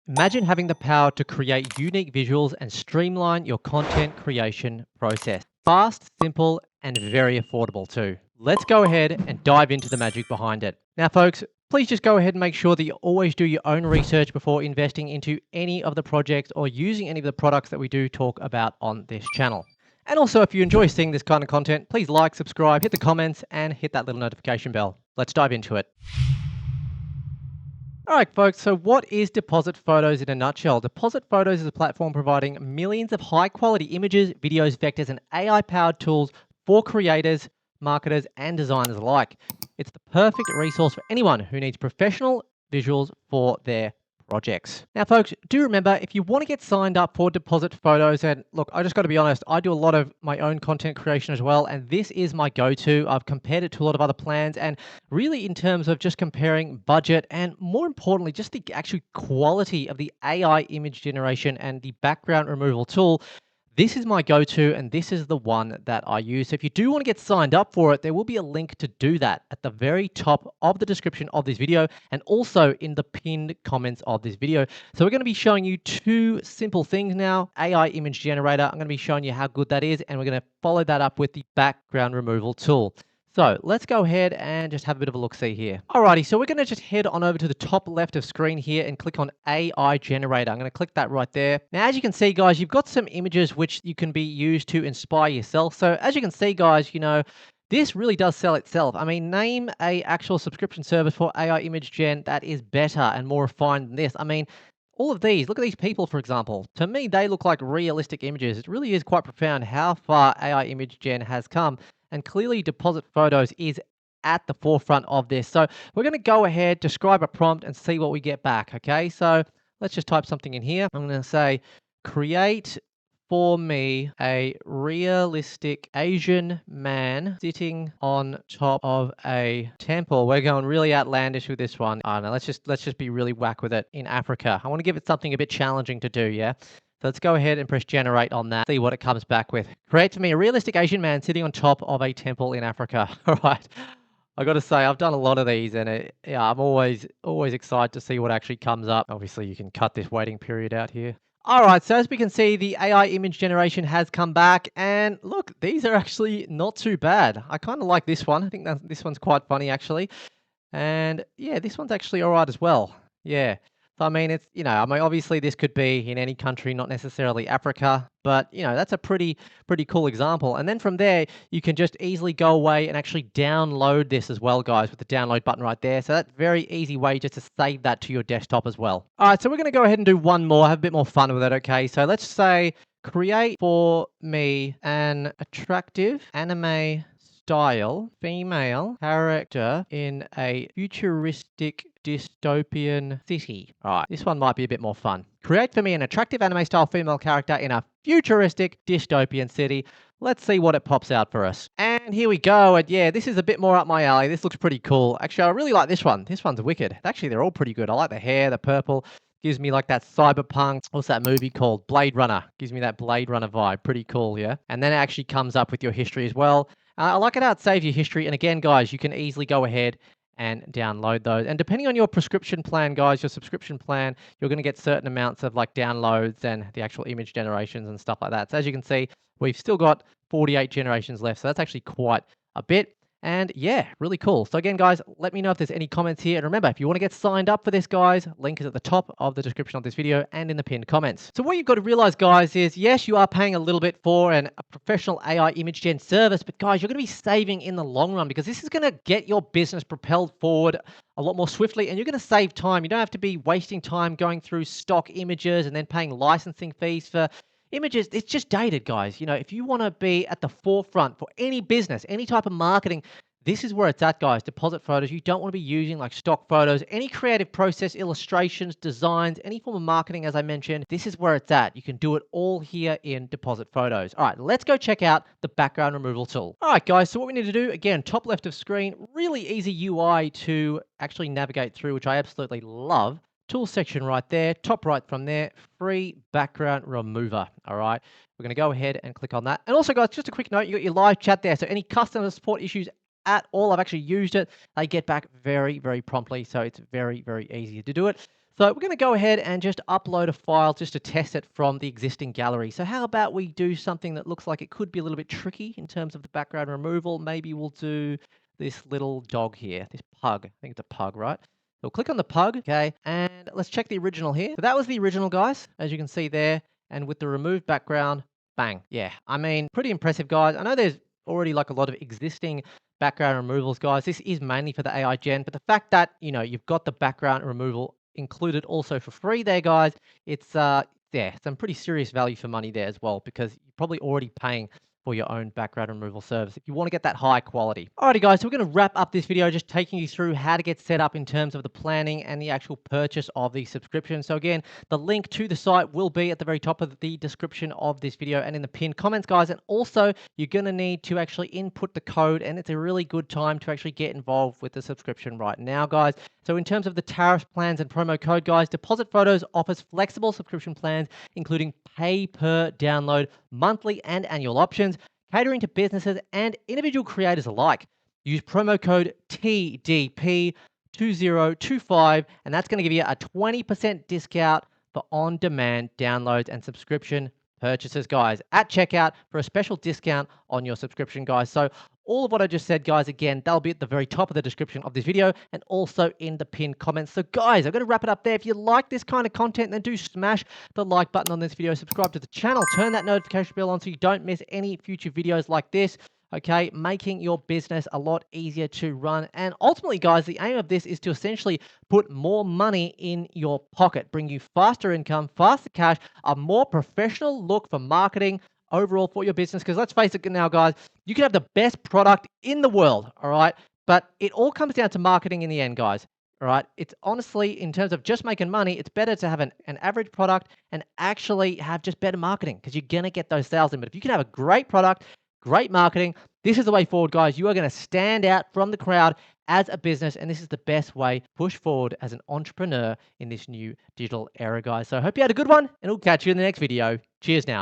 Imagine having the power to create unique visuals and streamline your content creation process. Fast, simple, and very affordable too. Let's go ahead and dive into the magic behind it. Now, folks, please just go ahead and make sure that you always do your own research before investing into any of the projects or using any of the products that we do talk about on this channel. And also, if you enjoy seeing this kind of content, please like, subscribe, hit the comments, and hit that little notification bell. Let's dive into it. All right, folks. So, what is Deposit Photos in a nutshell? Deposit Photos is a platform providing millions of high quality images, videos, vectors, and AI powered tools for creators, marketers, and designers alike. It's the perfect resource for anyone who needs professional visuals for their projects. Now, folks, do remember if you want to get signed up for Deposit Photos, and look, I just got to be honest, I do a lot of my own content creation as well, and this is my go to. I've compared it to a lot of other plans, and really in terms of just comparing budget and more importantly just the actual quality of the AI image generation and the background removal tool, this is my go-to and this is the one that I use. So if you do want to get signed up for it, there will be a link to do that at the very top of the description of this video and also in the pinned comments of this video. So we're going to be showing you two simple things now. AI image generator, I'm going to be showing you how good that is, and we're going to follow that up with the background removal tool. So let's go ahead and just have a bit of a look-see here. Alrighty, so we're going to just head on over to the top left of screen here and click on AI Generator. I'm going to click that right there. Now, as you can see, guys, you've got some images which you can be used to inspire yourself. So as you can see, guys, this really does sell itself. I mean, name a actual subscription service for AI image gen that is better and more refined than this. I mean, all of these, look at these people, for example. To me, they look like realistic images. It really is quite profound how far AI image gen has come. And clearly Deposit Photos is at the forefront of this. So we're going to go ahead, describe a prompt and see what we get back. Okay, so let's just type something in here. I'm going to say, create for me a realistic Asian man sitting on top of a temple. We're going really outlandish with this one. I don't know, let's just be really whack with it. In Africa, I want to give it something a bit challenging to do. Yeah. So let's go ahead and press generate on that, see what it comes back with. Create for me a realistic Asian man sitting on top of a temple in Africa. All right. I got to say, I've done a lot of these, and I'm always excited to see what actually comes up. Obviously, you can cut this waiting period out here. All right, so as we can see, the AI image generation has come back, and look, these are actually not too bad. I kind of like this one. I think this one's quite funny, actually. And yeah, this one's actually all right as well. Yeah. So, I mean, obviously this could be in any country, not necessarily Africa, but, that's a pretty cool example. And then from there, you can just easily go away and actually download this as well, guys, with the download button right there. So that's a very easy way just to save that to your desktop as well. All right, so we're going to go ahead and do one more, have a bit more fun with it, okay? So let's say, create for me an attractive anime style female character in a futuristic dystopian city. All right, this one might be a bit more fun. Create for me an attractive anime style female character in a futuristic dystopian city. Let's see what it pops out for us. And here we go. And yeah, this is a bit more up my alley. This looks pretty cool. Actually, I really like this one. This one's wicked. Actually, they're all pretty good. I like the hair, the purple. Gives me like that cyberpunk. What's that movie called? Blade Runner. Gives me that Blade Runner vibe. Pretty cool, yeah? And then it actually comes up with your history as well. I like it how it saves your history. And again, guys, you can easily go ahead and download those. And depending on your prescription plan, guys, your subscription plan, you're going to get certain amounts of like downloads and the actual image generations and stuff like that. So as you can see, we've still got 48 generations left. So that's actually quite a bit. And yeah, really cool. So again, guys, let me know if there's any comments here. And remember, if you want to get signed up for this, guys, link is at the top of the description of this video and in the pinned comments. So what you've got to realize, guys, is yes, you are paying a little bit for a professional AI image gen service, but guys, you're going to be saving in the long run because this is going to get your business propelled forward a lot more swiftly, and you're going to save time. You don't have to be wasting time going through stock images and then paying licensing fees for images. It's just dated, guys. If you want to be at the forefront for any business, any type of marketing, this is where it's at, guys. Deposit Photos. You don't want to be using like stock photos, any creative process, illustrations, designs, any form of marketing, as I mentioned. This is where it's at. You can do it all here in Deposit Photos. All right, let's go check out the background removal tool. All right, guys. So what we need to do, again, top left of screen, really easy UI to actually navigate through, which I absolutely love. Tool section right there, top right from there, free background remover. All right, we're going to go ahead and click on that. And also, guys, just a quick note, you got your live chat there. So any customer support issues at all, I've actually used it. They get back very promptly. So it's very easy to do it. So we're going to go ahead and just upload a file just to test it from the existing gallery. So how about we do something that looks like it could be a little bit tricky in terms of the background removal. Maybe we'll do this little dog here, this pug. I think it's a pug, right? So we'll click on the pug, okay, and let's check the original here. So that was the original, guys, as you can see there. And with the removed background, bang. Yeah, I mean, pretty impressive, guys. I know there's already like a lot of existing background removals, guys. This is mainly for the AI gen, but the fact that, you've got the background removal included also for free there, guys, it's yeah, some pretty serious value for money there as well, because you're probably already paying for your own background removal service if you want to get that high quality. Alrighty, guys, so we're going to wrap up this video just taking you through how to get set up in terms of the planning and the actual purchase of the subscription. So again, the link to the site will be at the very top of the description of this video and in the pinned comments, guys. And also, you're going to need to actually input the code, and it's a really good time to actually get involved with the subscription right now, guys. So in terms of the tariff plans and promo code, guys, Deposit Photos offers flexible subscription plans, including pay per download, monthly and annual options, catering to businesses and individual creators alike. Use promo code TDP2025, and that's going to give you a 20% discount for on-demand downloads and subscription purchases, guys, at checkout for a special discount on your subscription, guys. So all of what I just said, guys, again, that'll be at the very top of the description of this video and also in the pinned comments. So guys, I'm going to wrap it up there. If you like this kind of content, then do smash the like button on this video, subscribe to the channel, turn that notification bell on so you don't miss any future videos like this. Okay, making your business a lot easier to run. And ultimately, guys, the aim of this is to essentially put more money in your pocket, bring you faster income, faster cash, a more professional look for marketing overall for your business. Because let's face it now, guys, you can have the best product in the world, all right? But it all comes down to marketing in the end, guys. All right. It's honestly, in terms of just making money, it's better to have an average product and actually have just better marketing, because you're going to get those sales in. But if you can have a great product, great marketing, this is the way forward, guys. You are going to stand out from the crowd as a business, and this is the best way to push forward as an entrepreneur in this new digital era, guys. So I hope you had a good one, and we'll catch you in the next video. Cheers now.